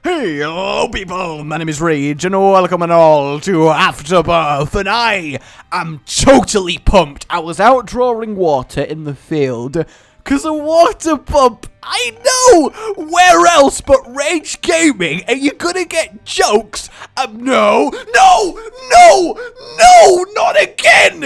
Hey, hello people, my name is Rage, and welcome and all to Afterbirth, and I am totally pumped. I was out drawing water in the field, cause a water pump, I know, where else but Rage Gaming, and you're gonna get jokes, no, not again,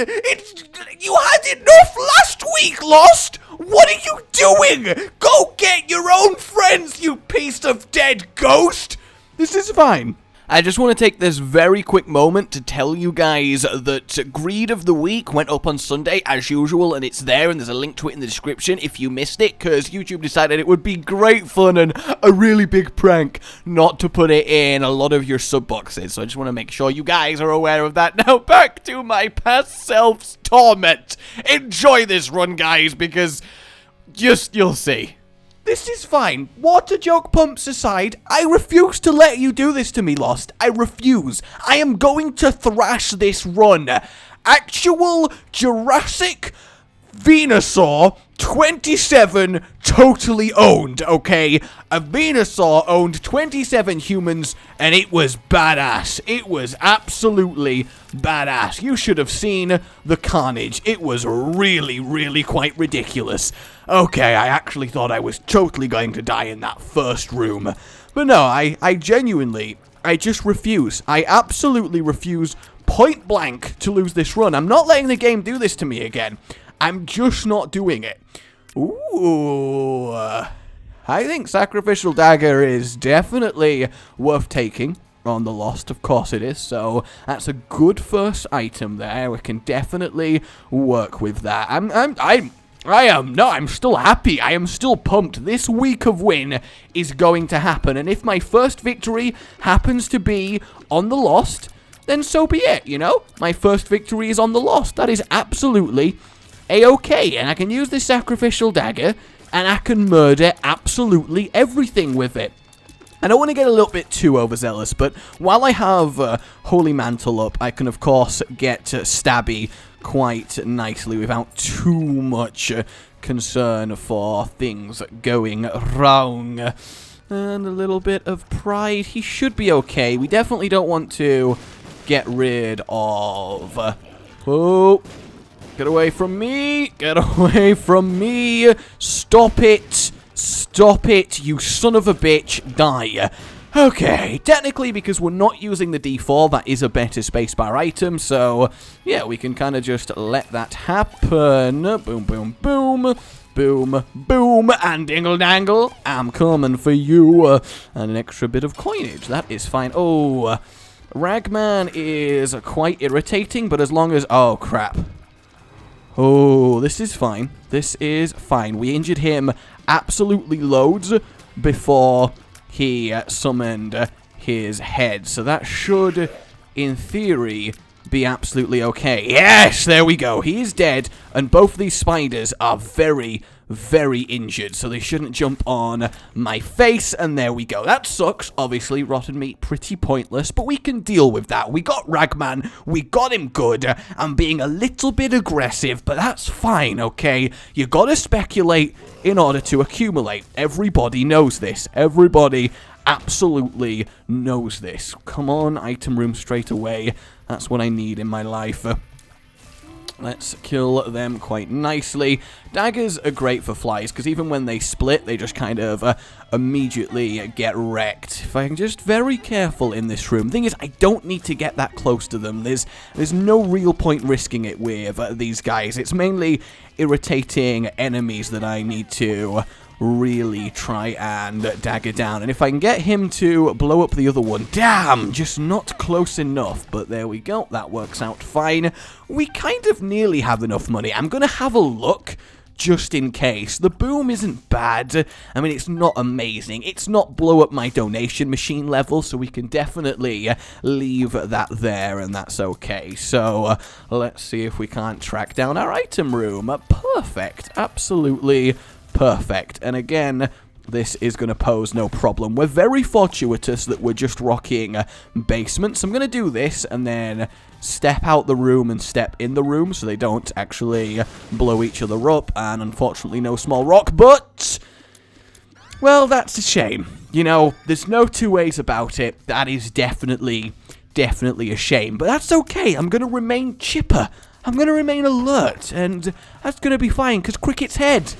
you had enough last week, Lost. What are you doing? Go get your own friends, you piece of dead ghost! This is fine. I just want to take this very quick moment to tell you guys that Greed of the Week went up on Sunday, as usual, and it's there, and there's a link to it in the description if you missed it, because YouTube decided it would be great fun and a really big prank not to put it in a lot of your sub boxes, so I just want to make sure you guys are aware of that. Now, back to my past self's torment. Enjoy this run, guys, because you'll see. This is fine. Water joke pumps aside, I refuse to let you do this to me, Lost. I refuse. I am going to thrash this run. Actual Jurassic Venusaur 27 totally owned, okay? A Venusaur owned 27 humans, and it was badass. It was absolutely badass. You should have seen the carnage. It was really quite ridiculous. Okay, I actually thought I was totally going to die in that first room. But no, I genuinely, I just refuse. I absolutely refuse point blank to lose this run. I'm not letting the game do this to me again. I'm just not doing it. Ooh. I think Sacrificial Dagger is definitely worth taking on the Lost. Of course it is. So that's a good first item there. We can definitely work with that. I'm still happy. I am still pumped. This week of win is going to happen. And if my first victory happens to be on the Lost, then so be it, you know? My first victory is on the Lost. That is absolutely A-okay, and I can use this Sacrificial Dagger, and I can murder absolutely everything with it. I don't want to get a little bit too overzealous, but while I have Holy Mantle up, I can of course get Stabby quite nicely without too much concern for things going wrong. And a little bit of pride, he should be okay. We definitely don't want to get rid of... Oh... Get away from me! Get away from me! Stop it! Stop it, you son of a bitch! Die! Okay, technically, because we're not using the D4, that is a better spacebar item, so yeah, we can kind of just let that happen. Boom, boom, boom. Boom, boom, and dingle-dangle. I'm coming for you. And an extra bit of coinage. That is fine. Oh, Ragman is quite irritating, but as long as... Oh, crap. Oh, this is fine. This is fine. We injured him absolutely loads before he summoned his head. So that should, in theory, be absolutely okay. Yes, there we go. He is dead, and both of these spiders are very injured, so they shouldn't jump on my face, and there we go. That sucks. Obviously, rotten meat, pretty pointless, but we can deal with that. We got Ragman, we got him good. I'm being a little bit aggressive, but that's fine, okay? You gotta speculate in order to accumulate. Everybody knows this. Everybody absolutely knows this. Come on, item room straight away. That's what I need in my life. Let's kill them quite nicely. Daggers are great for flies, because even when they split, they just kind of immediately get wrecked. If I'm just very careful in this room. Thing is, I don't need to get that close to them. There's no real point risking it with these guys. It's mainly irritating enemies that I need to really try and dagger down. And if I can get him to blow up the other one, damn, just not close enough. But there we go, that works out fine. We kind of nearly have enough money. I'm gonna have a look just in case. The boom isn't bad. I mean, it's not amazing. It's not blow up my donation machine level, so we can definitely leave that there, and that's okay. So let's see if we can't track down our item room. Perfect. Absolutely perfect. And again, this is going to pose no problem. We're very fortuitous that we're just rocking basements. I'm going to do this and then step out the room and step in the room so they don't actually blow each other up. And unfortunately, no small rock, but Well, that's a shame. You know, there's no two ways about it. That is definitely a shame. But that's okay. I'm going to remain chipper. I'm going to remain alert. And that's going to be fine, because Cricket's head.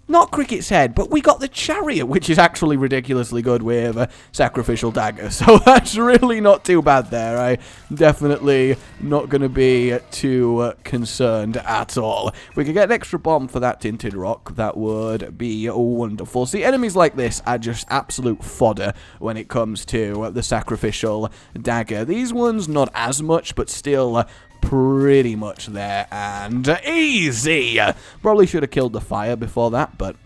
Not Cricket's head, but we got the chariot, which is actually ridiculously good with a sacrificial dagger. So that's really not too bad there. I'm definitely not going to be too concerned at all. If we could get an extra bomb for that tinted rock, that would be wonderful. See, enemies like this are just absolute fodder when it comes to the sacrificial dagger. These ones, not as much, but still pretty much there, and easy. Probably should have killed the fire before that, but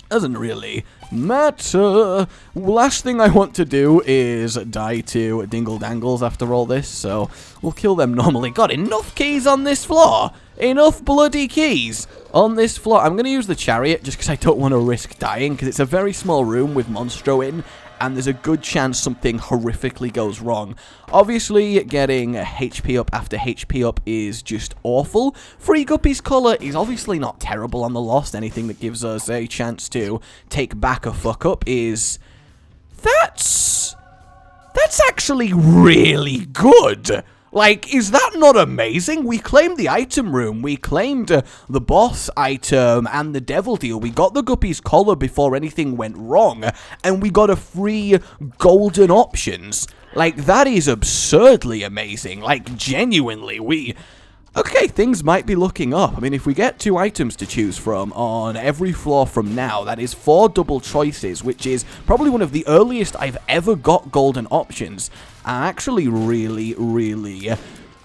doesn't really matter. Last thing I want to do is die to dingle dangles after all this, so we'll kill them normally. Got enough keys on this floor. Enough bloody keys on this floor. I'm going to use the chariot just because I don't want to risk dying, because it's a very small room with Monstro in, and there's a good chance something horrifically goes wrong. Obviously, getting HP up after HP up is just awful. Free Guppy's Colour is obviously not terrible on the Lost. Anything that gives us a chance to take back a fuck up is... That's actually really good. Like, is that not amazing? We claimed the item room, we claimed the boss item and the devil deal. We got the Guppy's Collar before anything went wrong, and we got a free golden options. Like, that is absurdly amazing. Like, genuinely, okay, things might be looking up. I mean, if we get 2 items to choose from on every floor from now, that is 4 double choices, which is probably one of the earliest I've ever got golden options. I'm actually really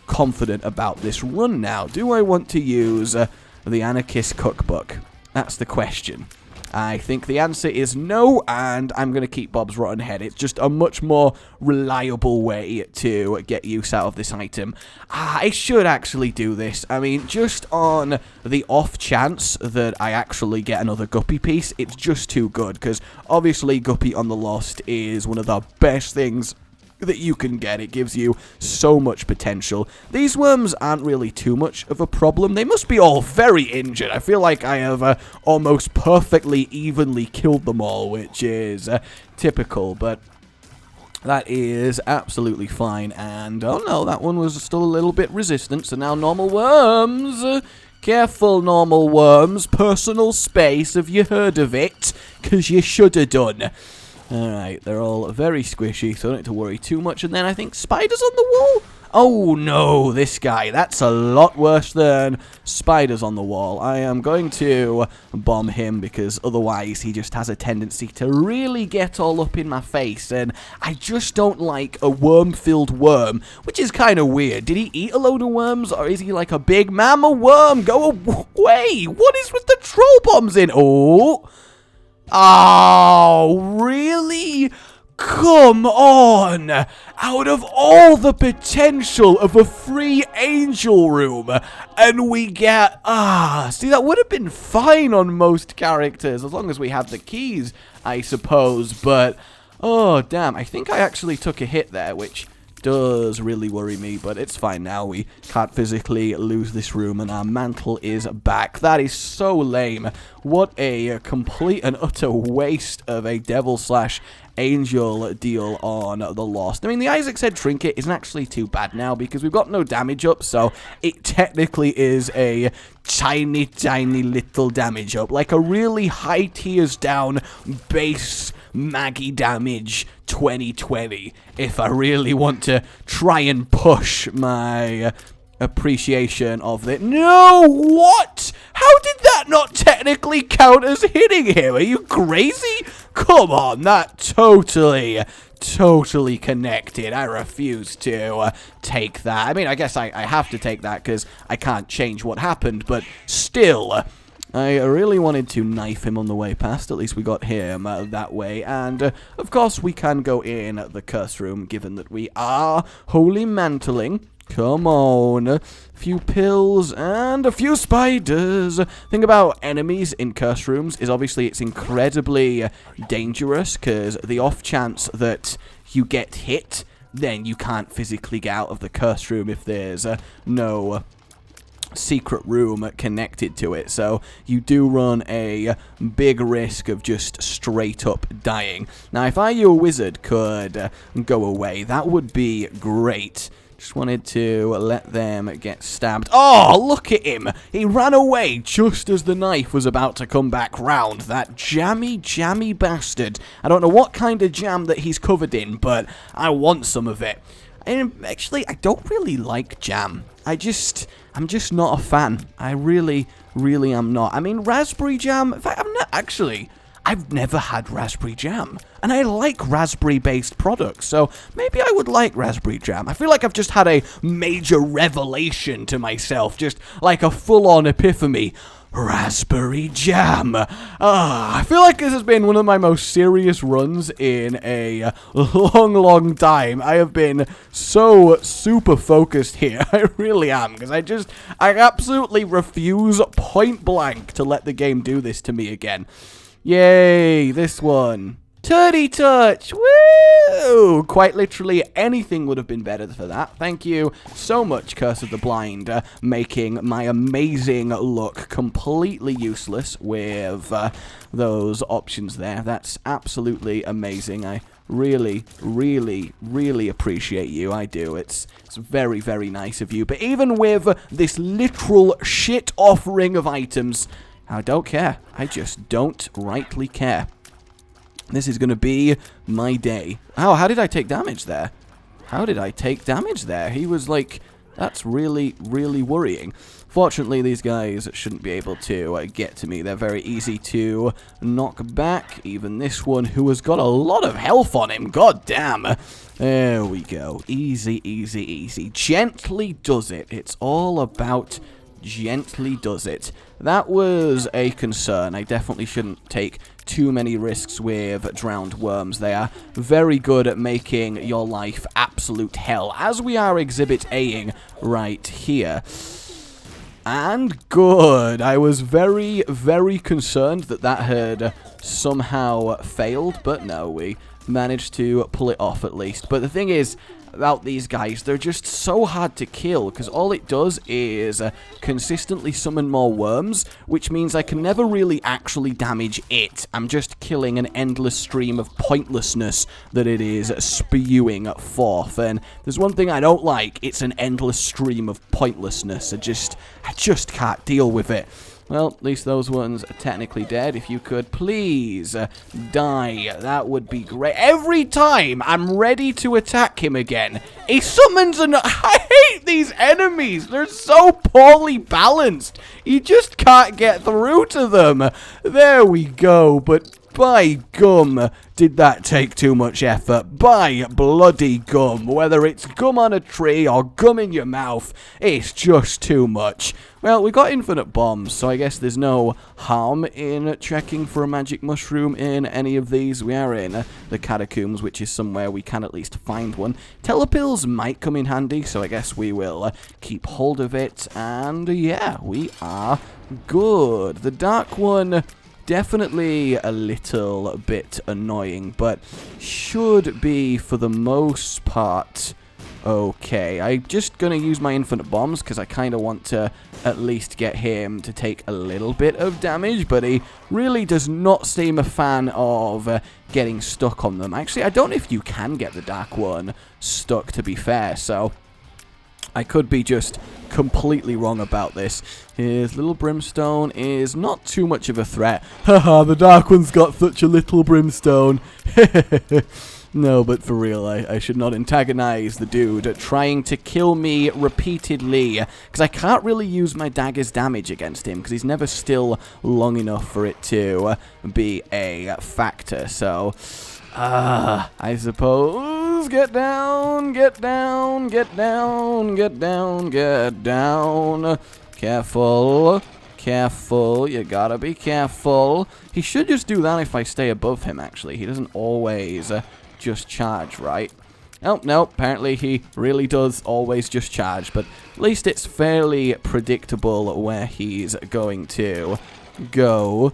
confident about this run now. Do I want to use the Anarchist Cookbook? That's the question. I think the answer is no, and I'm going to keep Bob's Rotten Head. It's just a much more reliable way to get use out of this item. I should actually do this. I mean, just on the off chance that I actually get another Guppy piece, it's just too good, because obviously Guppy on the Lost is one of the best things that you can get. It gives you so much potential. These worms aren't really too much of a problem. They must be all very injured. I feel like I have almost perfectly evenly killed them all, which is typical, but that is absolutely fine. And oh no, that one was still a little bit resistant, so now normal worms. Careful, normal worms. Personal space, have you heard of it? Because you should have done. Alright, they're all very squishy, so I don't need to worry too much. And then I think spiders on the wall? Oh no, this guy. That's a lot worse than spiders on the wall. I am going to bomb him because otherwise he just has a tendency to really get all up in my face. And I just don't like a worm-filled worm, which is kind of weird. Did he eat a load of worms, or is he like a big mama worm? Go away! What is with the troll bombs in? Oh, really? Come on! Out of all the potential of a free angel room, and we get... see, that would have been fine on most characters, as long as we have the keys, I suppose, but... Oh, damn, I think I actually took a hit there, which does really worry me, but it's fine now. We can't physically lose this room, and our mantle is back. That is so lame. What a complete and utter waste of a devil/angel deal on the Lost. I mean, the Isaac's Head trinket isn't actually too bad now because we've got no damage up, so it technically is a tiny little damage up. Like a really high tiers down base Maggie damage 2020 if I really want to try and push my appreciation of it. No, what? How did that not technically count as hitting him? Are you crazy? Come on, that totally connected. I refuse to take that. I mean, I guess I have to take that because I can't change what happened, but still... I really wanted to knife him on the way past. At least we got him that way. And, of course, we can go in the curse room, given that we are holy mantling. Come on. A few pills and a few spiders. Thing about enemies in curse rooms is obviously it's incredibly dangerous, because the off chance that you get hit, then you can't physically get out of the curse room if there's no... secret room connected to it, so you do run a big risk of just straight up dying. Now, if you, a wizard, could go away, that would be great. Just wanted to let them get stabbed. Oh, look at him! He ran away just as the knife was about to come back round. That jammy bastard. I don't know what kind of jam that he's covered in, but I want some of it. And actually, I don't really like jam. I'm just not a fan. I really am not. I mean, raspberry jam, in fact, I've never had raspberry jam, and I like raspberry-based products, so maybe I would like raspberry jam. I feel like I've just had a major revelation to myself, just like a full-on epiphany. Raspberry jam. I feel like this has been one of my most serious runs in a long time. I have been so super focused here. I really am, because I absolutely refuse point blank to let the game do this to me again. Yay, this one. Turdy touch! Woo! Quite literally anything would have been better for that. Thank you so much, Curse of the Blind, making my amazing look completely useless with those options there. That's absolutely amazing. I really appreciate you. I do. It's very nice of you. But even with this literal shit offering of items, I don't care. I just don't rightly care. This is going to be my day. Oh, how did I take damage there? How did I take damage there? He was like, that's really worrying. Fortunately, these guys shouldn't be able to get to me. They're very easy to knock back. Even this one, who has got a lot of health on him. God damn. There we go. Easy. Gently does it. It's all about gently does it. That was a concern. I definitely shouldn't take too many risks with drowned worms. They are very good at making your life absolute hell, as we are Exhibit A-ing right here. And good. I was very concerned that had somehow failed, but no, we managed to pull it off at least. But the thing is, about these guys, they're just so hard to kill, because all it does is consistently summon more worms, which means I can never really actually damage it. I'm just killing an endless stream of pointlessness that it is spewing forth, and there's one thing I don't like, it's an endless stream of pointlessness. I just can't deal with it. Well, at least those ones are technically dead. If you could please die, that would be great. Every time I'm ready to attack him again, he summons I hate these enemies. They're so poorly balanced. You just can't get through to them. There we go, but by gum, did that take too much effort? By bloody gum. Whether it's gum on a tree or gum in your mouth, it's just too much. Well, we got infinite bombs, so I guess there's no harm in checking for a magic mushroom in any of these. We are in the catacombs, which is somewhere we can at least find one. Telepills might come in handy, so I guess we will keep hold of it. And yeah, we are good. The dark one, definitely a little bit annoying, but should be, for the most part, okay. I'm just going to use my infinite bombs, because I kind of want to at least get him to take a little bit of damage, but he really does not seem a fan of getting stuck on them. Actually, I don't know if you can get the dark one stuck, to be fair, so I could be just completely wrong about this. His little brimstone is not too much of a threat. Haha, the dark one's got such a little brimstone. No, but for real, I should not antagonize the dude trying to kill me repeatedly, because I can't really use my dagger's damage against him, because he's never still long enough for it to be a factor, so I suppose get down. Careful, you gotta be careful. He should just do that if I stay above him, actually. He doesn't always just charge, right? Oh, no, apparently he really does always just charge, but at least it's fairly predictable where he's going to go.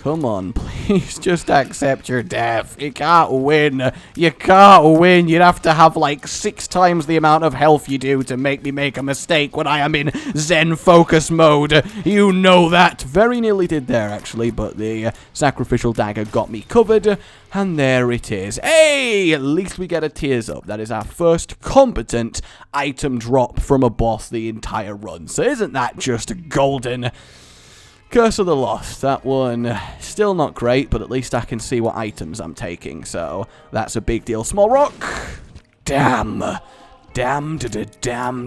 Come on, please just accept your death. You can't win. You can't win. You'd have to have like 6 times the amount of health you do to make me make a mistake when I am in Zen focus mode. You know that. Very nearly did there, actually, but the sacrificial dagger got me covered. And there it is. Hey, at least we get a tears up. That is our first competent item drop from a boss the entire run. So isn't that just golden? Curse of the Lost, that one, still not great, but at least I can see what items I'm taking, so that's a big deal. Small rock, damn, damn. Anything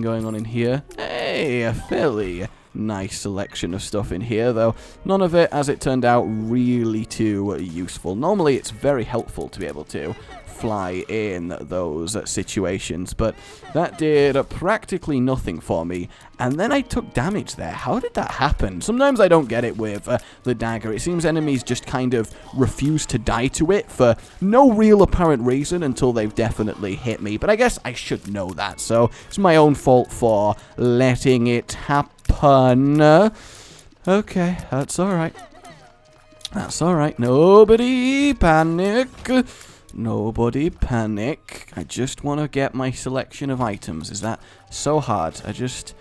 going on in here? Hey, a fairly nice selection of stuff in here, though none of it, as it turned out, really too useful. Normally, it's very helpful to be able to fly in those situations, but that did practically nothing for me, and then I took damage there. How did that happen? Sometimes I don't get it with the dagger. It seems enemies just kind of refuse to die to it for no real apparent reason until they've definitely hit me, but I guess I should know that, so it's my own fault for letting it happen. Okay, that's alright. That's alright. Nobody panic. Nobody panic. I just want to get my selection of items. Is that so hard? I just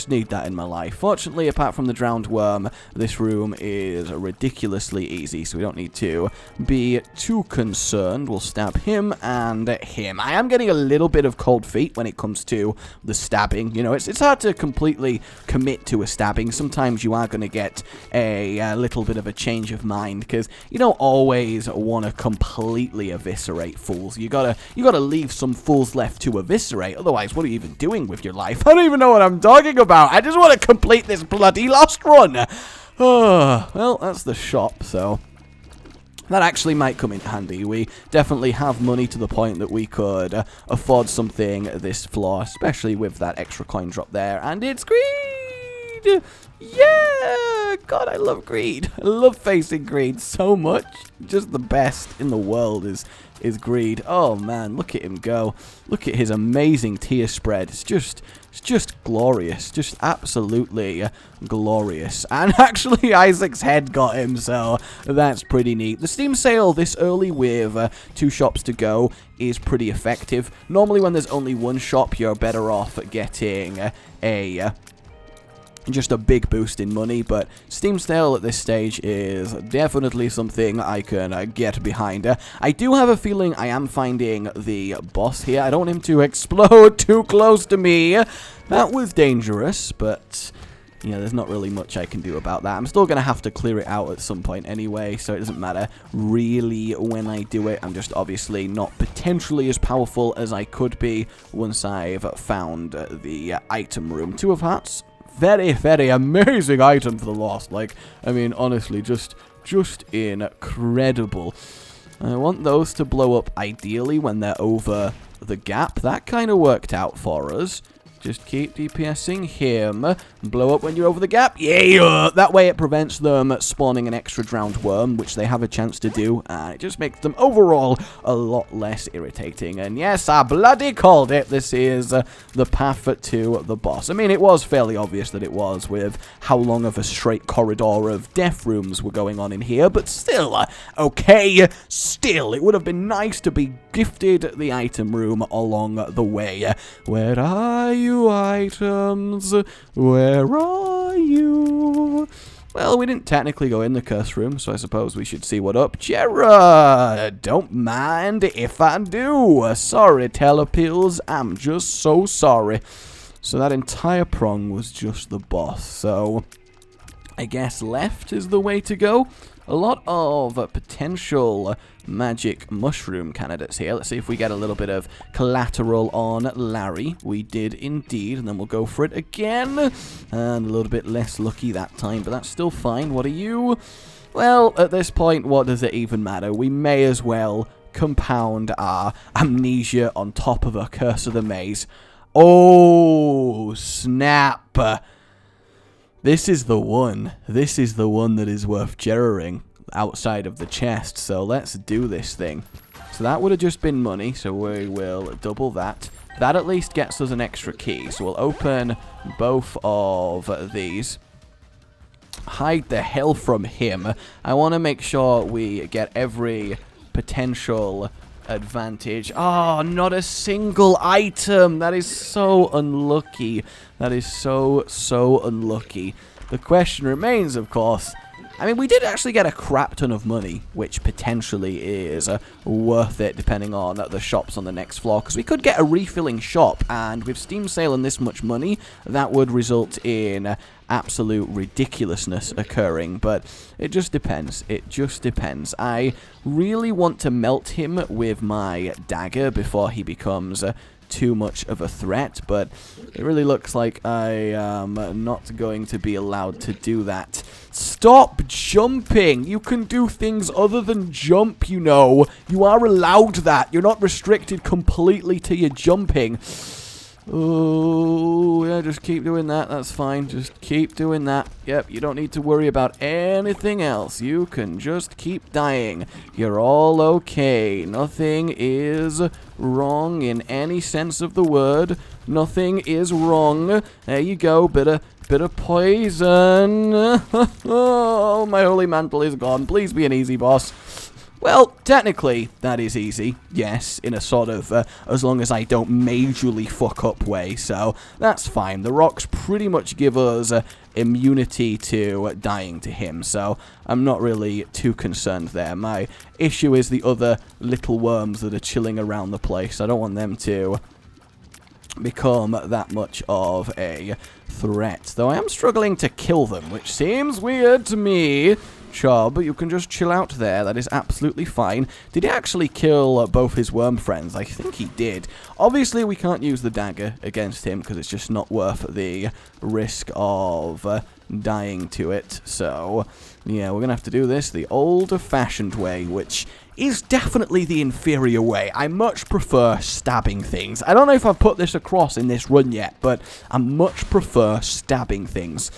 need that in my life. Fortunately, apart from the drowned worm, this room is ridiculously easy, so we don't need to be too concerned. We'll stab him and him. I am getting a little bit of cold feet when it comes to the stabbing. You know, it's hard to completely commit to a stabbing. Sometimes you are going to get a little bit of a change of mind, because you don't always want to completely eviscerate fools. You gotta leave some fools left to eviscerate. Otherwise, what are you even doing with your life? I don't even know what I'm talking about. I just want to complete this bloody Lost run. Oh, well, that's the shop, so that actually might come in handy. We definitely have money to the point that we could afford something this floor, especially with that extra coin drop there. And it's greed! Yeah! God, I love greed. I love facing greed so much. Just the best in the world is greed. Oh man, look at him go. Look at his amazing tear spread. It's just glorious. Just absolutely glorious. And actually Isaac's head got him, so that's pretty neat. The Steam sale this early with 2 shops to go is pretty effective. Normally when there's only one shop, you're better off getting just a big boost in money, but Steam sale at this stage is definitely something I can get behind. I do have a feeling I am finding the boss here. I don't want him to explode too close to me. That was dangerous, but yeah, there's not really much I can do about that. I'm still going to have to clear it out at some point anyway, so it doesn't matter really when I do it. I'm just obviously not potentially as powerful as I could be once I've found the item room. 2 of Hearts. Very, very amazing item for the Lost. Like, I mean, honestly, just incredible. I want those to blow up ideally when they're over the gap. That kind of worked out for us. Just keep DPSing him. Blow up when you're over the gap. Yeah! That way it prevents them spawning an extra drowned worm, which they have a chance to do. And it just makes them overall a lot less irritating. And yes, I bloody called it. This is the path to the boss. I mean, it was fairly obvious that it was with how long of a straight corridor of death rooms were going on in here. But still, okay, still, it would have been nice to be gifted the item room along the way. Where are you? Items, where are you? Well, we didn't technically go in the curse room, so I suppose we should see what up. Jared, don't mind if I do. Sorry, Telepills, I'm just so sorry. So that entire prong was just the boss, so I guess left is the way to go. A lot of potential magic mushroom candidates here. Let's see if we get a little bit of collateral on Larry. We did indeed, and then we'll go for it again. And a little bit less lucky that time, but that's still fine. What are you? Well, at this point, what does it even matter? We may as well compound our amnesia on top of a Curse of the Maze. Oh, snap. This is the one. This is the one that is worth gerrering outside of the chest. So let's do this thing. So that would have just been money. So we will double that. That at least gets us an extra key. So we'll open both of these. hide the hell from him. I want to make sure we get every potential advantage. Oh, not a single item. That is so unlucky. That is so unlucky. The question remains, of course. I mean, we did actually get a crap ton of money, which potentially is worth it, depending on the shops on the next floor, because we could get a refilling shop, and with Steam sale and this much money, that would result in absolute ridiculousness occurring, but it just depends. It just depends. I really want to melt him with my dagger before he becomes too much of a threat, but it really looks like I am not going to be allowed to do that. Stop jumping! You can do things other than jump, you know. You are allowed that. You're not restricted completely to your jumping. Oh, yeah, just keep doing that. That's fine. Just keep doing that. Yep, you don't need to worry about anything else. You can just keep dying. You're all okay. Nothing is wrong in any sense of the word. Nothing is wrong. There you go. Bit of poison. Oh, my holy mantle is gone. Please be an easy boss. Well, technically, that is easy, yes, in a sort of, as long as I don't majorly fuck up way, so that's fine. The rocks pretty much give us immunity to dying to him, so I'm not really too concerned there. My issue is the other little worms that are chilling around the place. I don't want them to become that much of a threat, though I am struggling to kill them, which seems weird to me. Chob, you can just chill out there. That is absolutely fine. Did he actually kill both his worm friends? I think he did. Obviously, we can't use the dagger against him because it's just not worth the risk of dying to it. So, yeah, we're going to have to do this the old-fashioned way, which is definitely the inferior way. I much prefer stabbing things. I don't know if I've put this across in this run yet, but I much prefer stabbing things.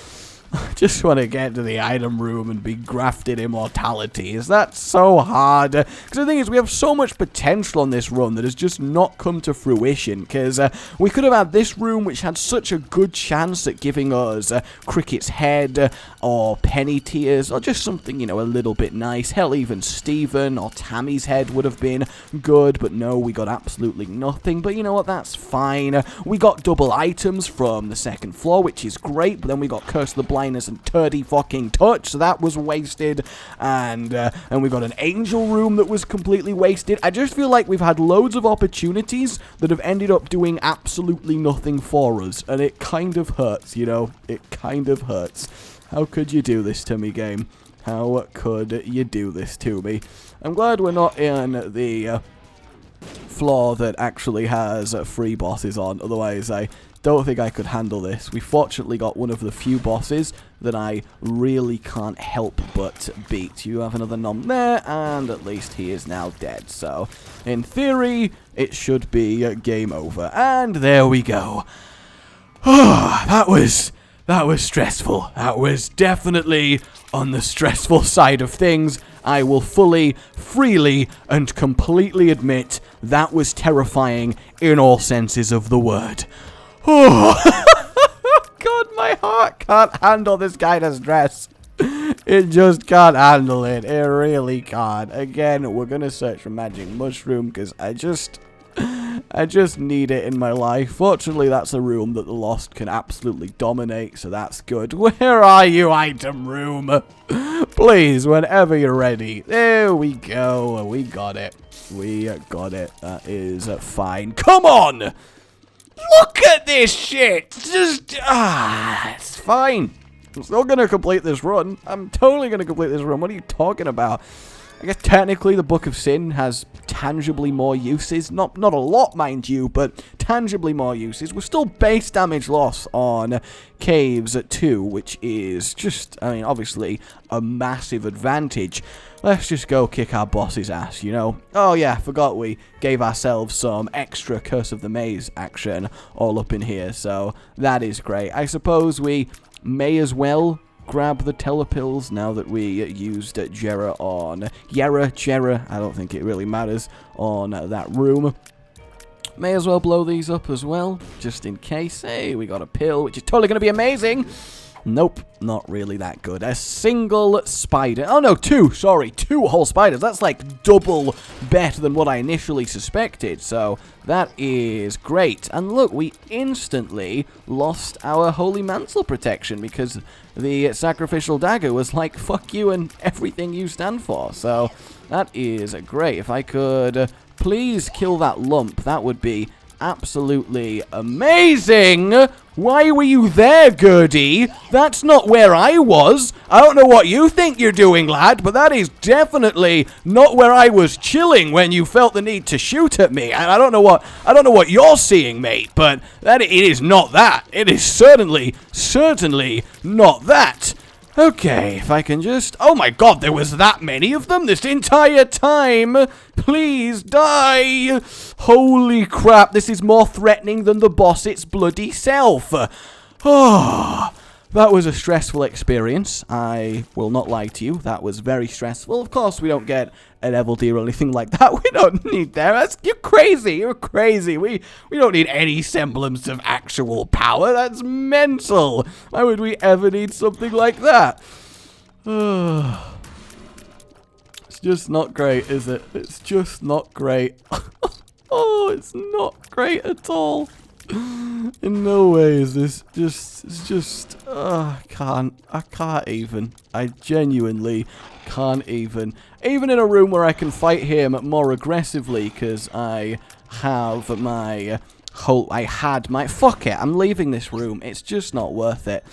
I just want to get to the item room and be grafted immortality. Is that so hard? Because the thing is, we have so much potential on this run that has just not come to fruition. Because we could have had this room, which had such a good chance at giving us Cricket's head, or penny tears, or just something, you know, a little bit nice. Hell, even Steven or Tammy's head would have been good. But no, we got absolutely nothing. But you know what? That's fine. We got double items from the second floor, which is great. But then we got Curse of the Blind and turdy fucking touch, so that was wasted, and we got an angel room that was completely wasted. I just feel like we've had loads of opportunities that have ended up doing absolutely nothing for us, and it kind of hurts, you know. It kind of hurts. How could you do this to me, game? How could you do this to me? I'm glad we're not in the floor that actually has free bosses on, otherwise I don't think I could handle this. We fortunately got one of the few bosses that I really can't help but beat. You have another nom there, and at least he is now dead. So, in theory, it should be game over. And there we go. Oh, that was stressful. That was definitely on the stressful side of things. I will fully, freely, and completely admit that was terrifying in all senses of the word. Oh, God, my heart can't handle this kind of stress. It just can't handle it. It really can't. Again, we're going to search for magic mushroom because I just need it in my life. Fortunately, that's a room that the Lost can absolutely dominate, so that's good. Where are you, item room? Please, whenever you're ready. There we go. We got it. We got it. That is fine. Come on! Look at this shit! Just, it's fine. I'm still gonna complete this run. I'm totally gonna complete this run. What are you talking about? I guess technically the Book of Sin has tangibly more uses. Not a lot, mind you, but tangibly more uses. We're still base damage loss on Caves 2, which is just, I mean, obviously a massive advantage. Let's just go kick our boss's ass, you know? Oh yeah, forgot we gave ourselves some extra Curse of the Maze action all up in here, so that is great. I suppose we may as well grab the telepills now that we used Jera on Jera, I don't think it really matters, on that room. May as well blow these up as well, just in case. Hey, we got a pill, which is totally going to be amazing. Nope, not really that good. A single spider. Oh no, two. Sorry, 2 whole spiders. That's like double better than what I initially suspected. So that is great. And look, we instantly lost our holy mantle protection because the sacrificial dagger was like, fuck you and everything you stand for. So that is great. If I could please kill that lump, that would be absolutely amazing. Why were you there, Gertie? That's not where I was. I don't know what you think you're doing, lad, but that is definitely not where I was chilling when you felt the need to shoot at me. And I don't know what you're seeing, mate, but it is not that. It is certainly not that. Okay, if I can just... Oh my god, there was that many of them this entire time! Please die! Holy crap, this is more threatening than the boss its bloody self. Oh, that was a stressful experience. I will not lie to you, that was very stressful. Of course, we don't get an Evil Deer or anything like that. We don't need that. You're crazy. You're crazy. We don't need any semblance of actual power. That's mental. Why would we ever need something like that? It's just not great, is it? It's just not great. Oh, it's not great at all. In no way is this just, I can't even. I genuinely can't even. Even in a room where I can fight him more aggressively, because I have my fuck it, I'm leaving this room. It's just not worth it.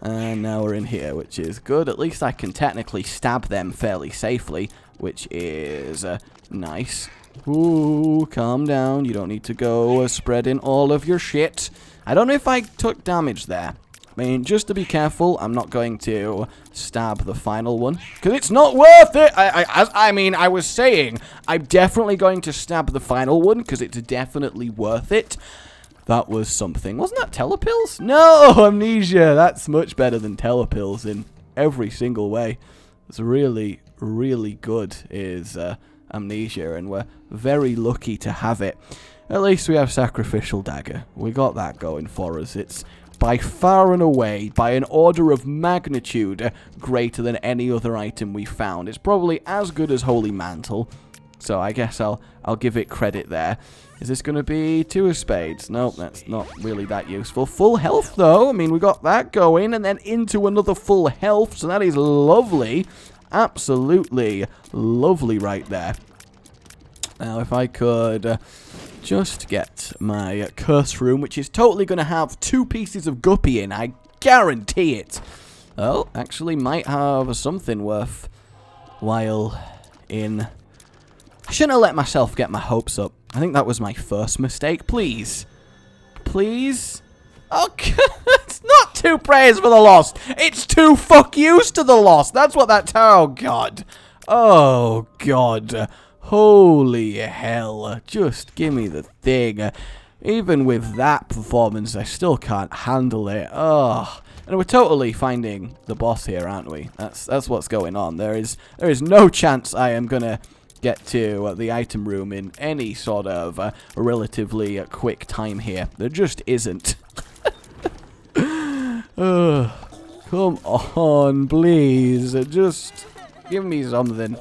And now we're in here, which is good. At least I can technically stab them fairly safely, which is nice. Ooh, calm down. You don't need to go spreading all of your shit. I don't know if I took damage there. I mean, just to be careful, I'm not going to stab the final one, because it's not worth it. I was saying, I'm definitely going to stab the final one, because it's definitely worth it. That was something. Wasn't that telepills? No, amnesia. That's much better than telepills in every single way. It's really, really good is amnesia, and we're very lucky to have it. At least we have sacrificial dagger. We got that going for us. It's by far and away, by an order of magnitude, greater than any other item we found. It's probably as good as Holy Mantle, so I guess I'll give it credit there. Is this going to be 2 of spades? Nope, that's not really that useful. Full health, though. I mean, we got that going, and then into another full health, so that is lovely. Absolutely lovely right there. Now, if I could just get my curse room, which is totally going to have 2 pieces of guppy in, I guarantee it. Oh, actually might have something worthwhile in. I shouldn't have let myself get my hopes up. I think that was my first mistake. Please. Please? Okay, it's not 2 prayers for the lost. It's 2 fuck yous to the lost. That's what that... Oh, God. Oh, God. Holy hell. Just give me the thing. Even with that performance, I still can't handle it. Oh. And we're totally finding the boss here, aren't we? That's what's going on. There is no chance I am going to get to the item room in any sort of relatively quick time here. There just isn't. Come on, please. Just give me something.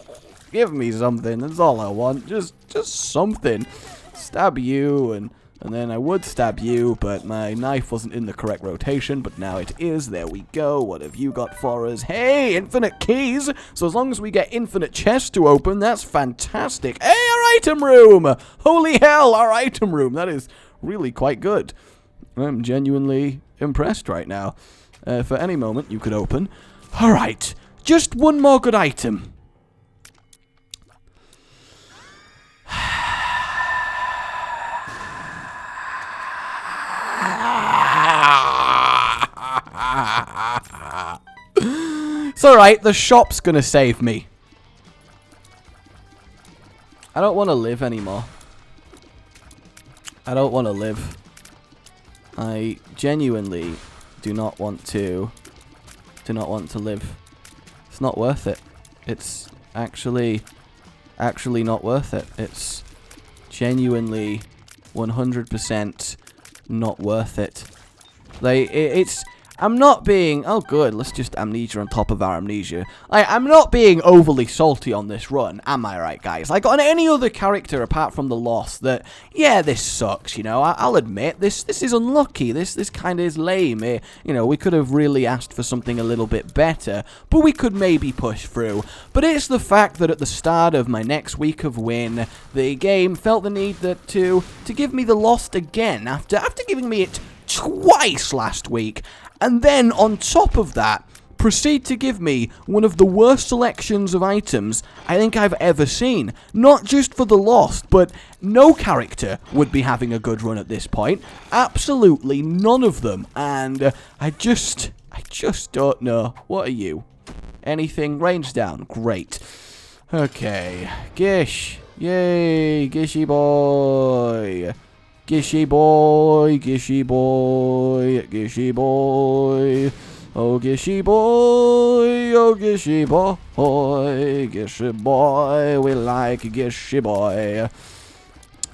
Give me something. That's all I want. Just something. Stab you, and then I would stab you, but my knife wasn't in the correct rotation, but now it is. There we go. What have you got for us? Hey, infinite keys. So as long as we get infinite chests to open, that's fantastic. Hey, our item room. Holy hell, our item room. That is really quite good. I'm genuinely impressed right now. For any moment, you could open. All right, just one more good item. It's alright, the shop's gonna save me. I don't want to live anymore. I don't want to live. I genuinely do not want to live. It's not worth it. It's actually not worth it. It's genuinely 100% not worth it. Like, I'm not being... Oh, good. Let's just amnesia on top of our amnesia. I'm not being overly salty on this run, am I right, guys? Like, on any other character apart from the Lost that, yeah, this sucks, you know? I'll admit, this is unlucky. This kind of is lame. You know, we could have really asked for something a little bit better, but we could maybe push through. But it's the fact that at the start of my next week of win, the game felt the need to give me the Lost again after giving me it twice last week, and then on top of that proceed to give me one of the worst selections of items I think I've ever seen. Not just for the Lost, but no character would be having a good run at this point. Absolutely none of them. And I just don't know. What are you? Anything? Range down. Great. Okay. Gish. Yay. Gishy boy. Gishy boy, gishy boy, gishy boy, oh gishy boy, oh gishy boy, we like gishy boy.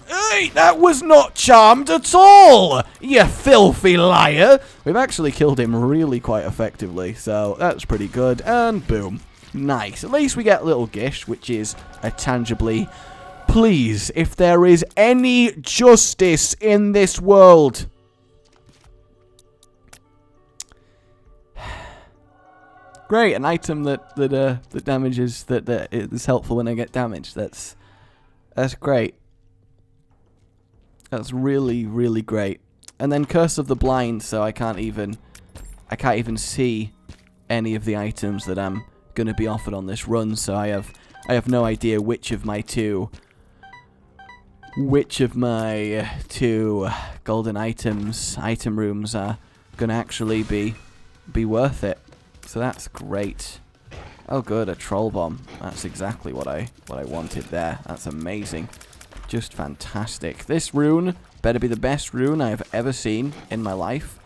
Hey, that was not charmed at all, you filthy liar. We've actually killed him really quite effectively, so that's pretty good, and boom. Nice, at least we get little Gish, which is a tangibly... Please, if there is any justice in this world. Great, an item that damages, that is helpful when I get damaged. That's great. That's really, really great. And then Curse of the Blind, so I can't even see any of the items that I'm going to be offered on this run. So I have no idea which of my two golden item rooms are gonna actually be worth it. So that's great. Oh good, a troll bomb. That's exactly what I wanted there. That's amazing. Just fantastic. This rune better be the best rune I have ever seen in my life.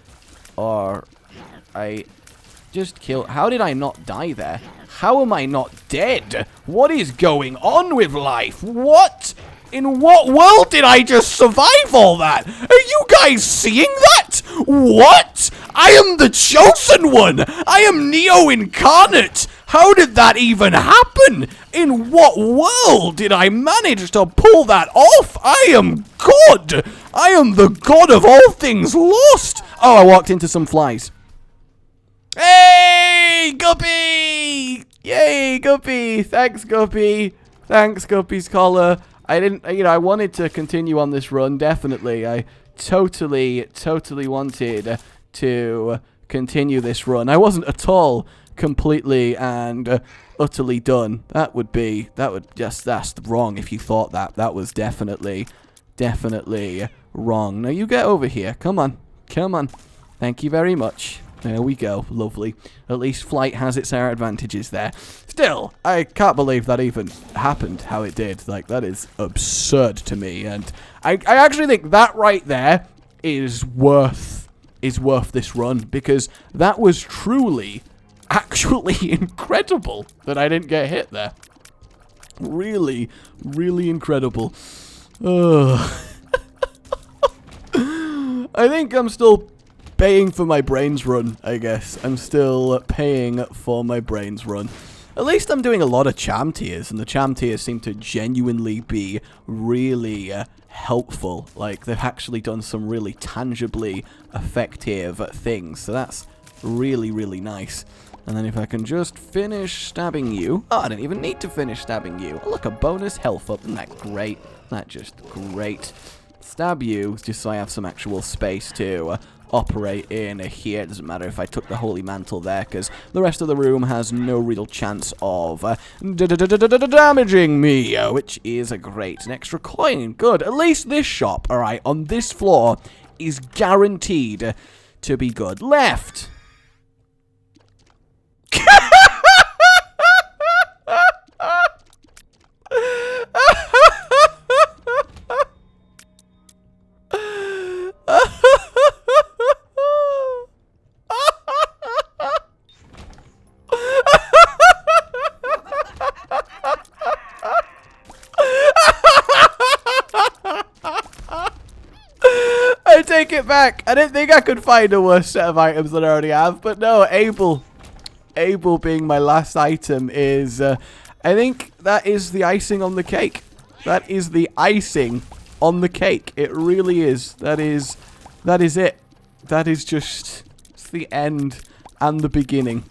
Or I just killed... How did I not die there? How am I not dead? What is going on with life? What? In what world did I just survive all that? Are you guys seeing that? What? I am the chosen one. I am Neo incarnate. How did that even happen? In what world did I manage to pull that off? I am God. I am the God of all things lost. Oh, I walked into some flies. Hey, Guppy! Yay, Guppy. Thanks, Guppy. Thanks, Guppy's collar. I didn't, you know, I wanted to continue on this run, definitely. I totally wanted to continue this run. I wasn't at all completely and utterly done. That's wrong if you thought that. That was definitely wrong. Now you get over here. Come on. Thank you very much. There we go. Lovely. At least flight has its air advantages there. Still, I can't believe that even happened how it did. Like, that is absurd to me. And I actually think that right there is worth this run. Because that was truly, actually incredible that I didn't get hit there. Really, really incredible. I think I'm still... paying for my brains run, I guess. I'm still paying for my brains run. At least I'm doing a lot of charm tiers, and the charm tiers seem to genuinely be really helpful. Like, they've actually done some really tangibly effective things, so that's really, really nice. And then if I can just finish stabbing you... Oh, I didn't even need to finish stabbing you. Oh, look, a bonus health up. Isn't that great? That's just great. Stab you, just so I have some actual space to... operate in here. It doesn't matter if I took the Holy Mantle there, because the rest of the room has no real chance of damaging me, which is great. An extra coin. Good. At least this shop, alright, on this floor is guaranteed to be good. Left. make it back. I didn't think I could find a worse set of items than I already have. But no, Abel being my last item is... I think that is the icing on the cake. That is the icing on the cake. It really is. That is it. That is just... It's the end and the beginning.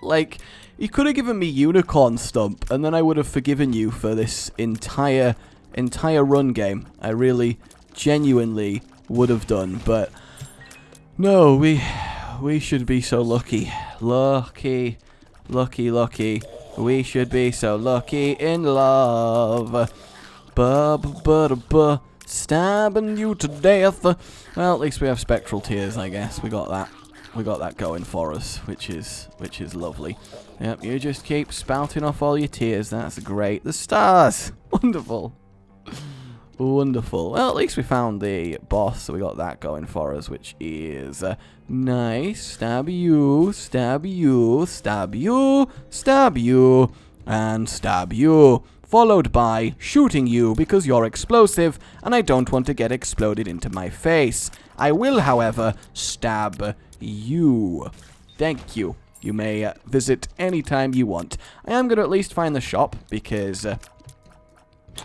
Like... You could have given me Unicorn Stump, and then I would have forgiven you for this entire run game. I really, genuinely would have done, but no, we should be so lucky. Lucky. We should be so lucky in love. Stabbing you to death. Well, at least we have Spectral Tears, I guess. We got that. We got that going for us, which is lovely. Yep, you just keep spouting off all your tears. That's great. The stars! Wonderful. Wonderful. Well, at least we found the boss, so we got that going for us, which is nice. Stab you, stab you, stab you, stab you, and stab you. Followed by shooting you because you're explosive and I don't want to get exploded into my face. I will, however, stab you. Thank you. You may visit anytime you want. I am going to at least find the shop because at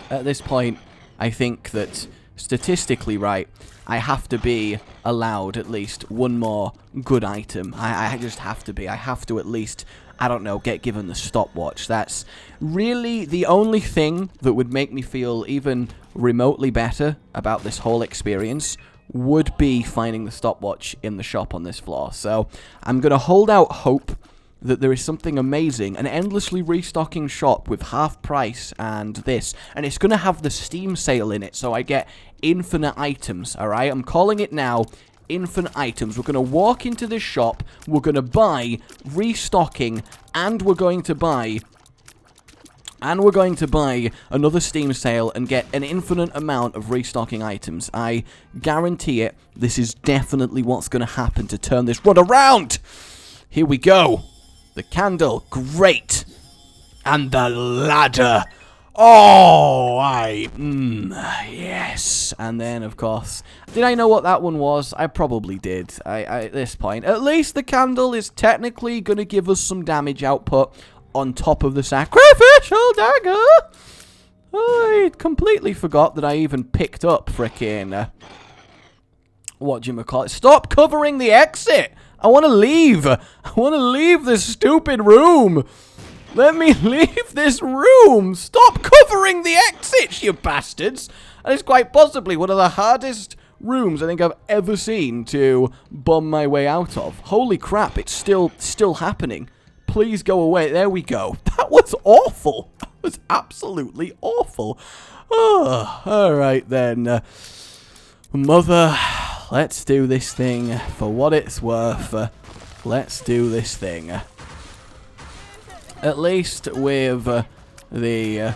this point I think that statistically right, I have to be allowed at least one more good item. I just have to be. I have to at least, I don't know, get given the stopwatch. That's really the only thing that would make me feel even remotely better about this whole experience would be finding the stopwatch in the shop on this floor. So I'm going to hold out hope that there is something amazing, an endlessly restocking shop with half price and this. And it's going to have the Steam sale in it, so I get infinite items, alright? I'm calling it now, infinite items. We're going to walk into this shop, we're going to buy restocking, and we're going to buy another Steam sale and get an infinite amount of restocking items. I guarantee it. This is definitely what's going to happen to turn this run around. Here we go. The candle. Great. And the ladder. Oh, yes. And then, of course, did I know what that one was? I probably did. At this point. At least the candle is technically going to give us some damage output on top of the sacrificial dagger. I completely forgot that I even picked up frickin' whatchamacallit. Stop covering the exit! I want to leave! I want to leave this stupid room! Let me leave this room! Stop covering the exits, you bastards! And it's quite possibly one of the hardest rooms I think I've ever seen to bomb my way out of. Holy crap, it's still happening. Please go away. There we go. That was awful. That was absolutely awful. Oh, alright then. Mother, let's do this thing for what it's worth. Let's do this thing. At least with the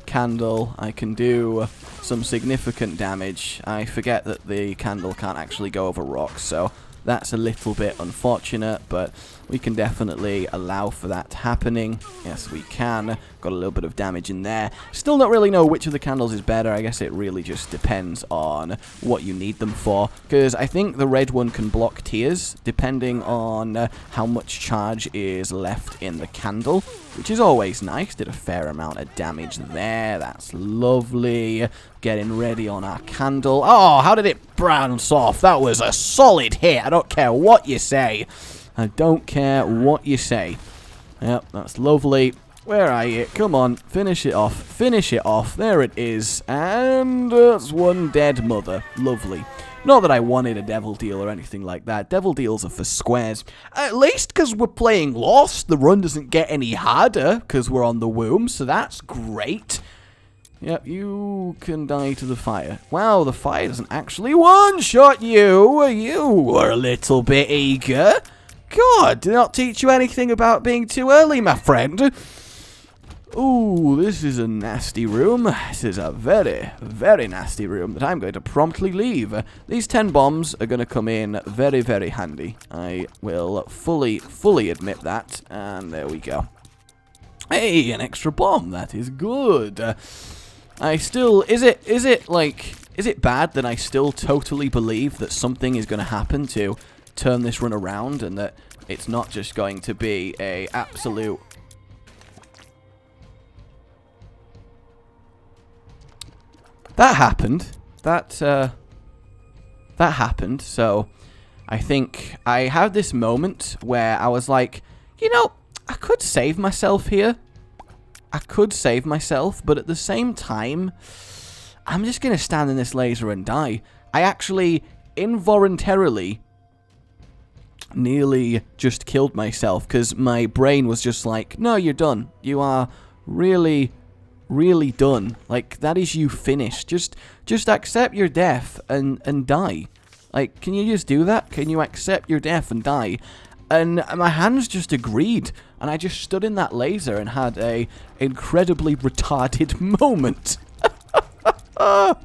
candle, I can do some significant damage. I forget that the candle can't actually go over rocks, so that's a little bit unfortunate, but we can definitely allow for that happening. Yes, we can. Got a little bit of damage in there. Still don't really know which of the candles is better. I guess it really just depends on what you need them for. Because I think the red one can block tears, depending on how much charge is left in the candle, which is always nice. Did a fair amount of damage there. That's lovely. Getting ready on our candle. Oh, how did it bounce off? That was a solid hit. I don't care what you say. I don't care what you say. Yep, that's lovely. Where are you? Come on, finish it off. Finish it off. There it is. And that's one dead mother. Lovely. Not that I wanted a devil deal or anything like that. Devil deals are for squares. At least because we're playing Lost, the run doesn't get any harder because we're on the womb, so that's great. Yep, you can die to the fire. Wow, the fire doesn't actually one-shot you. You were a little bit eager. God, did not teach you anything about being too early, my friend. Ooh, this is a nasty room. This is a very, very nasty room that I'm going to promptly leave. These 10 bombs are going to come in very, very handy. I will fully admit that. And there we go. Hey, an extra bomb. That is good. I still, is it like Is it bad that I still totally believe that something is going to happen to turn this run around and that it's not just going to be a absolute... That happened. That happened. So I think I had this moment where I was like, you know, I could save myself here. I could save myself, but at the same time, I'm just going to stand in this laser and die. I actually involuntarily nearly just killed myself because my brain was just like, no, you're done. You are really, really done. Like, that is you finished. Just accept your death and die. Like, can you just do that? Can you accept your death and die? And my hands just agreed, and I just stood in that laser and had a incredibly retarded moment. Oh,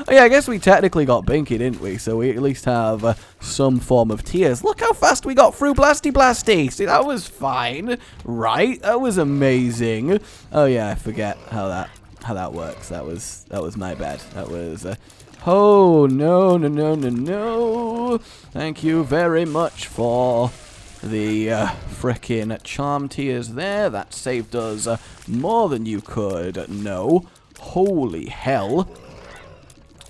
yeah, I guess we technically got Binky, didn't we? So we at least have some form of tears. Look how fast we got through Blasty Blasty. See, that was fine, right? That was amazing. Oh yeah, I forget how that works. That was my bad. That was. Oh no no no no no! Thank you very much for the frickin' charm tears there. That saved us more than you could know. Holy hell.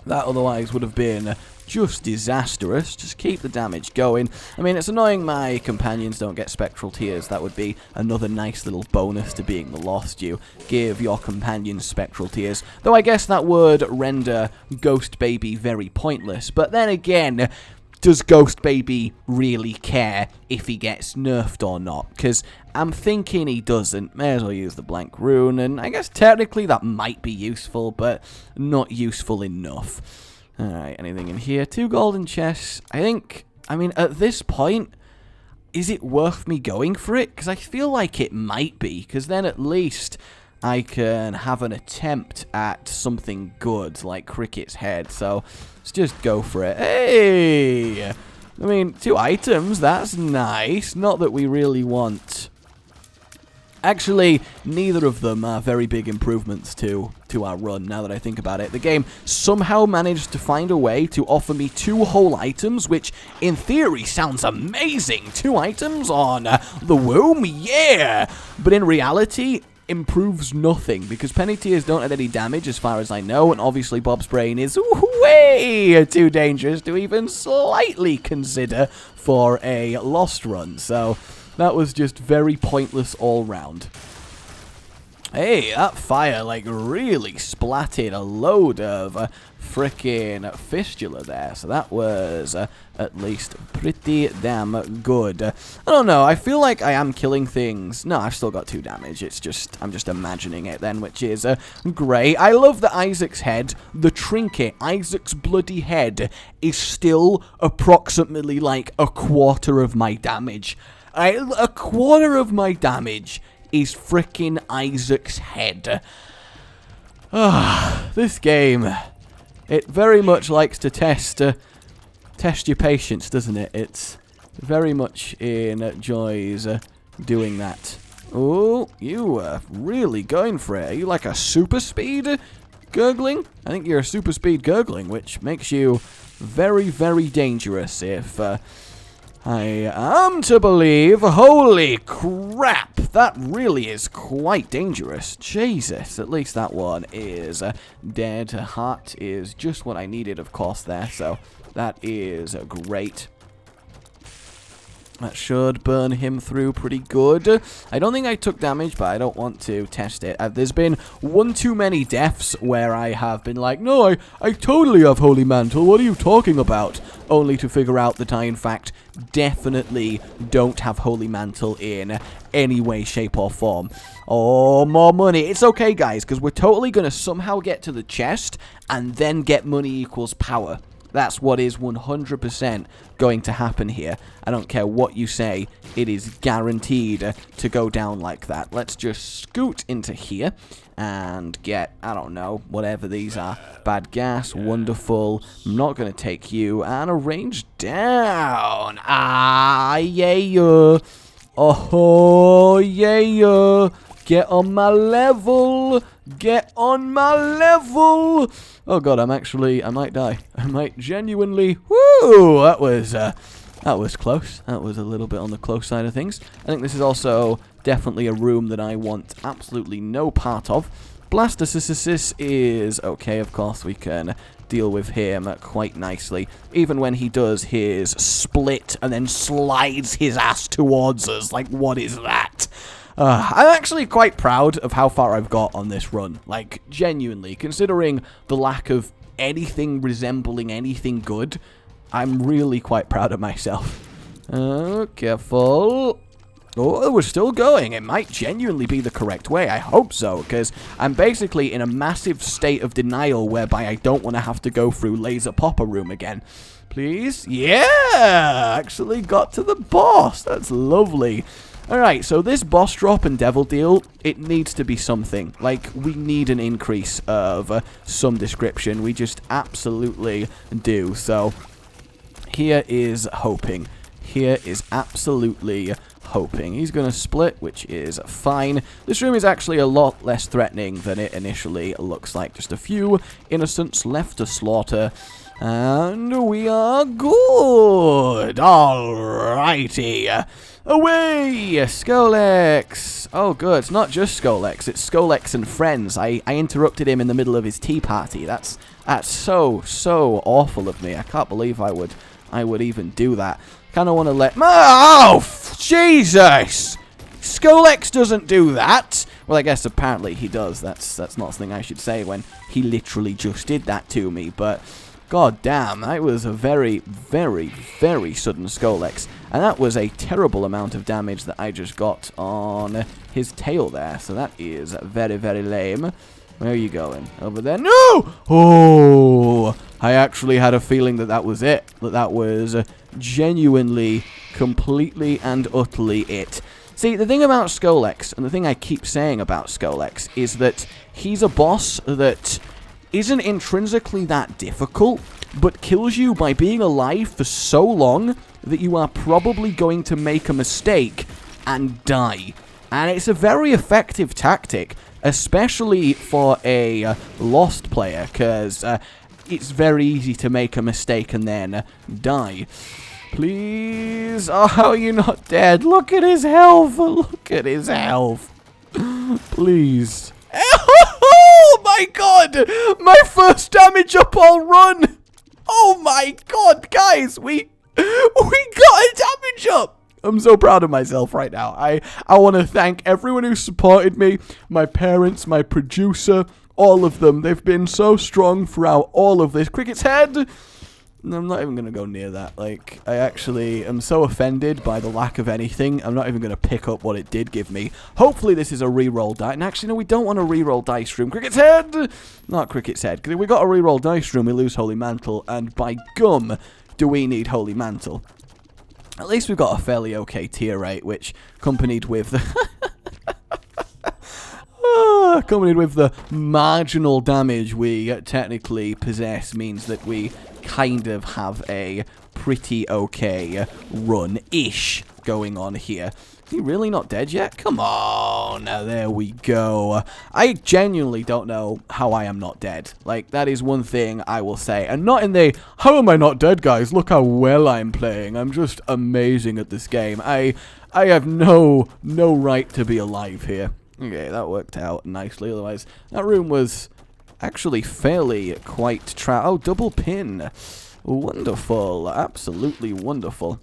That otherwise would have been just disastrous. Just keep the damage going. I mean, it's annoying my companions don't get spectral tears. That would be another nice little bonus to being the Lost. You give your companions spectral tears. Though I guess that would render Ghost Baby very pointless. But then again, does Ghost Baby really care if he gets nerfed or not? Because I'm thinking he doesn't. May as well use the blank rune, and I guess technically that might be useful, but not useful enough. Alright, anything in here? 2 golden chests. I mean, at this point, is it worth me going for it? Because I feel like it might be, because then at least I can have an attempt at something good, like Cricket's head, so let's just go for it. Hey! I mean, 2 items, that's nice. Not that we really want... Actually, neither of them are very big improvements to our run, now that I think about it. The game somehow managed to find a way to offer me 2 whole items, which in theory sounds amazing. 2 items on the womb, yeah! But in reality, improves nothing, because penny tears don't add any damage as far as I know, and obviously Bob's brain is way too dangerous to even slightly consider for a Lost run, so that was just very pointless all round. Hey, that fire, like, really splatted a load of frickin' fistula there, so that was at least pretty damn good. I don't know, I feel like I am killing things. No, I've still got 2 damage. It's just, I'm just imagining it then, which is great. I love that Isaac's head, the trinket, Isaac's bloody head, is still approximately like a quarter of my damage. A quarter of my damage is frickin' Isaac's head. This game, it very much likes to test your patience, doesn't it? It's very much enjoys doing that. Oh, you are really going for it. Are you like a super speed gurgling? I think you're a super speed gurgling, which makes you very, very dangerous if... I am to believe. Holy crap, that really is quite dangerous. Jesus, at least that one is dead. Heart is just what I needed, of course, there, so that is great. That should burn him through pretty good. I don't think I took damage, but I don't want to test it. There's been one too many deaths where I have been like, no, I totally have Holy Mantle. What are you talking about? Only to figure out that I, in fact, definitely don't have Holy Mantle in any way, shape, or form. Oh, more money. It's okay, guys, because we're totally going to somehow get to the chest and then get money equals power. That's what is 100% going to happen here. I don't care what you say. It is guaranteed to go down like that. Let's just scoot into here and get, I don't know, whatever these are. Bad gas, wonderful. I'm not going to take you. And a range down. Ah, yeah. Oh, yeah. Get on my level. Get on my level. Oh god, I might die. I might genuinely. Woo! That was close. That was a little bit on the close side of things. I think this is also definitely a room that I want absolutely no part of. Blastocyst is okay, of course we can deal with him quite nicely. Even when he does his split and then slides his ass towards us. Like, what is that? I'm actually quite proud of how far I've got on this run. Like, genuinely, considering the lack of anything resembling anything good, I'm really quite proud of myself. Careful. Oh, we're still going. It might genuinely be the correct way. I hope so, because I'm basically in a massive state of denial whereby I don't want to have to go through Laser Popper Room again. Please? Yeah! Actually got to the boss. That's lovely. Alright, so this boss drop and devil deal, it needs to be something. Like, we need an increase of some description. We just absolutely do. So, here is hoping. Here is absolutely hoping. He's going to split, which is fine. This room is actually a lot less threatening than it initially looks like. Just a few innocents left to slaughter. And we are good. Alrighty. Away! Skolex! Oh, good. It's not just Skolex. It's Skolex and friends. I interrupted him in the middle of his tea party. That's so awful of me. I can't believe I would even do that. Kind of want to let... Oh, Jesus! Skolex doesn't do that. Well, I guess apparently he does. That's not something I should say when he literally just did that to me. But, god damn, that was a very, very, very sudden Skolex. And that was a terrible amount of damage that I just got on his tail there. So that is very, very lame. Where are you going? Over there? No! Oh! I actually had a feeling that was it. That was genuinely, completely, and utterly it. See, the thing about Skolex, and the thing I keep saying about Skolex, is that he's a boss that isn't intrinsically that difficult, but kills you by being alive for so long that you are probably going to make a mistake and die. And it's a very effective tactic, especially for a Lost player, because it's very easy to make a mistake and then die. Please? Oh, how are you not dead? Look at his health. Look at his health. Please. Oh my god! My first damage up all run! Oh my god, guys! We got a damage up! I'm so proud of myself right now. I want to thank everyone who supported me, my parents, my producer, all of them. They've been so strong throughout all of this. Cricket's head! I'm not even going to go near that. Like, I actually am so offended by the lack of anything. I'm not even going to pick up what it did give me. Hopefully this is a reroll die. And actually, no, we don't want a reroll dice room. Cricket's head! Not Cricket's head. Because if we got a reroll dice room, we lose Holy Mantle. And by gum, do we need Holy Mantle. At least we've got a fairly okay tier rate, which accompanied with the marginal damage we technically possess means that we kind of have a pretty okay run-ish going on here. Is he really not dead yet? Come on. Now, there we go. I genuinely don't know how I am not dead. Like, that is one thing I will say. And not in the, how am I not dead, guys? Look how well I'm playing. I'm just amazing at this game. I have no right to be alive here. Okay, that worked out nicely. Otherwise, that room was actually fairly quite oh, double pin. Wonderful. Absolutely wonderful.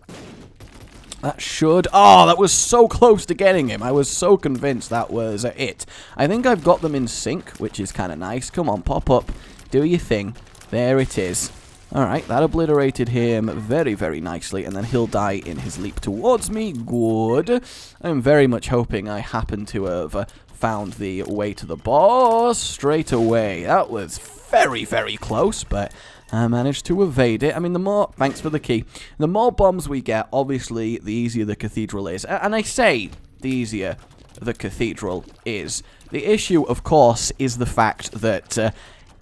That should... Oh, that was so close to getting him. I was so convinced that was it. I think I've got them in sync, which is kind of nice. Come on, pop up. Do your thing. There it is. Alright, that obliterated him very, very nicely, and then he'll die in his leap towards me. Good. I'm very much hoping I happen to have found the way to the boss straight away. That was very, very close, but I managed to evade it. I mean, the more... Thanks for the key. The more bombs we get, obviously, the easier the cathedral is. And I say the easier the cathedral is. The issue, of course, is the fact that...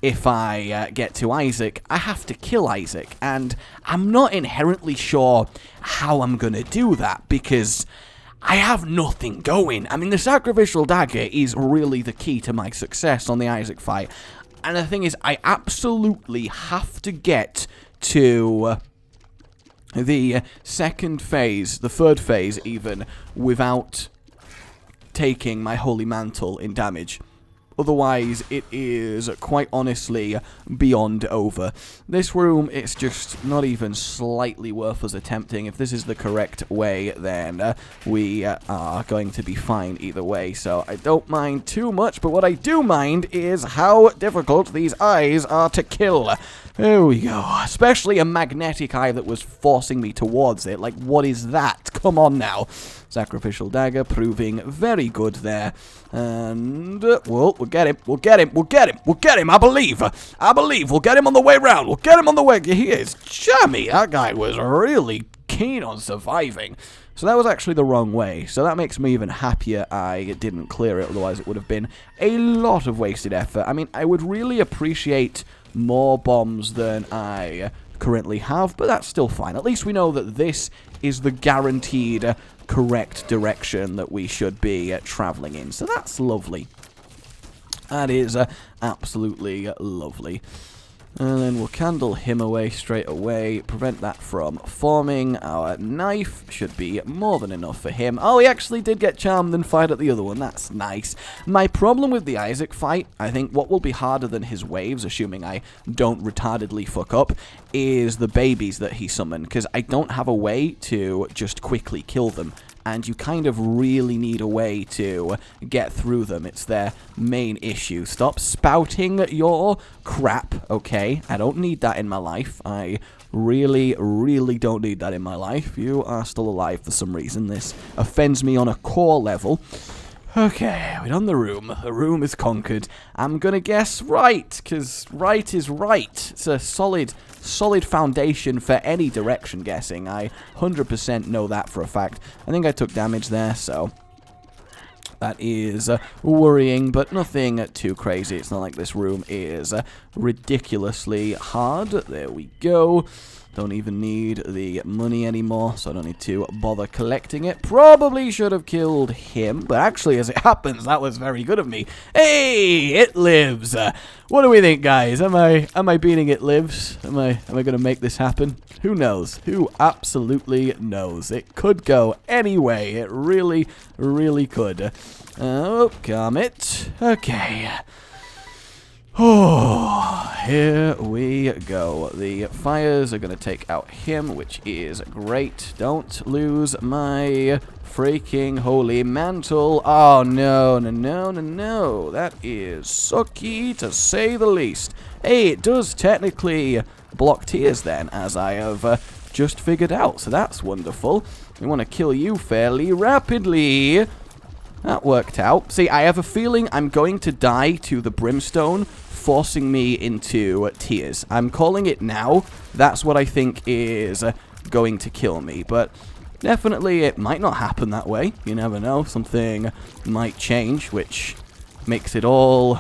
if I get to Isaac, I have to kill Isaac, and I'm not inherently sure how I'm going to do that, because I have nothing going. I mean, the sacrificial dagger is really the key to my success on the Isaac fight. And the thing is, I absolutely have to get to the second phase, the third phase even, without taking my holy mantle in damage. Otherwise, it is quite honestly beyond over. This room, it's just not even slightly worth us attempting. If this is the correct way, then we are going to be fine either way. So I don't mind too much, but what I do mind is how difficult these eyes are to kill. There we go. Especially a magnetic eye that was forcing me towards it. Like, what is that? Come on now. Sacrificial dagger proving very good there. And, well, we'll get him. We'll get him. We'll get him. We'll get him. I believe. I believe. We'll get him on the way round. We'll get him on the way. He is jammy. That guy was really keen on surviving. So that was actually the wrong way. So that makes me even happier I didn't clear it. Otherwise, it would have been a lot of wasted effort. I mean, I would really appreciate more bombs than I currently have, but that's still fine. At least we know that this is the guaranteed correct direction that we should be traveling in. So that's lovely. That is absolutely lovely. And then we'll candle him away straight away, prevent that from forming. Our knife should be more than enough for him. Oh, he actually did get charmed and fired at the other one. That's nice. My problem with the Isaac fight, I think what will be harder than his waves, assuming I don't retardedly fuck up, is the babies that he summoned, because I don't have a way to just quickly kill them. And you kind of really need a way to get through them. It's their main issue. Stop spouting your crap, okay? I don't need that in my life. I really, really don't need that in my life. You are still alive for some reason. This offends me on a core level. Okay, we're done the room. The room is conquered. I'm gonna guess right, because right is right. It's a solid foundation for any direction guessing. I 100% know that for a fact. I think I took damage there, so that is worrying, but nothing too crazy. It's not like this room is ridiculously hard. There we go. Don't even need the money anymore, so I don't need to bother collecting it. Probably should have killed him, but actually, as it happens, that was very good of me. Hey, it lives. What do we think, guys? Am I beating it lives? Am I going to make this happen? Who knows? Who absolutely knows? It could go any way. It really, really could. Oh, calm it. Okay. Oh, here we go. The fires are going to take out him, which is great. Don't lose my freaking holy mantle. Oh, no, no, no, no, no. That is sucky, to say the least. Hey, it does technically block tears then, as I have just figured out. So that's wonderful. We want to kill you fairly rapidly. That worked out. See, I have a feeling I'm going to die to the brimstone, forcing me into tears. I'm calling it now. That's what I think is going to kill me. But definitely it might not happen that way. You never know. Something might change, which makes it all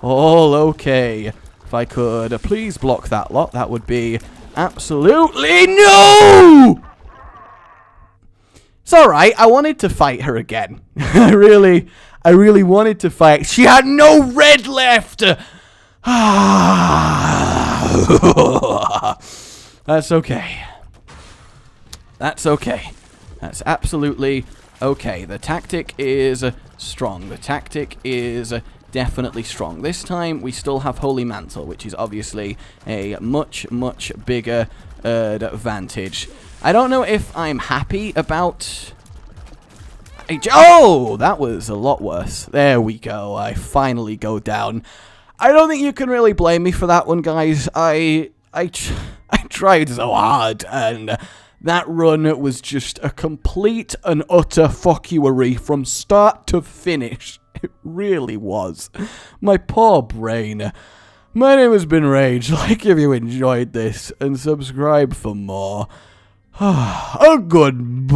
okay. If I could please block that lot, that would be absolutely no! It's alright, I wanted to fight her again. I really wanted to fight. She had no red left! That's okay. That's okay. That's absolutely okay. The tactic is strong. The tactic is definitely strong. This time, we still have Holy Mantle, which is obviously a much, much bigger advantage. I don't know if I'm happy about... Oh, that was a lot worse. There we go. I finally go down. I don't think you can really blame me for that one, guys. I tried so hard, and that run was just a complete and utter fuckery from start to finish. It really was. My poor brain. My name has been Rage. Like if you enjoyed this, and subscribe for more. Goodbye.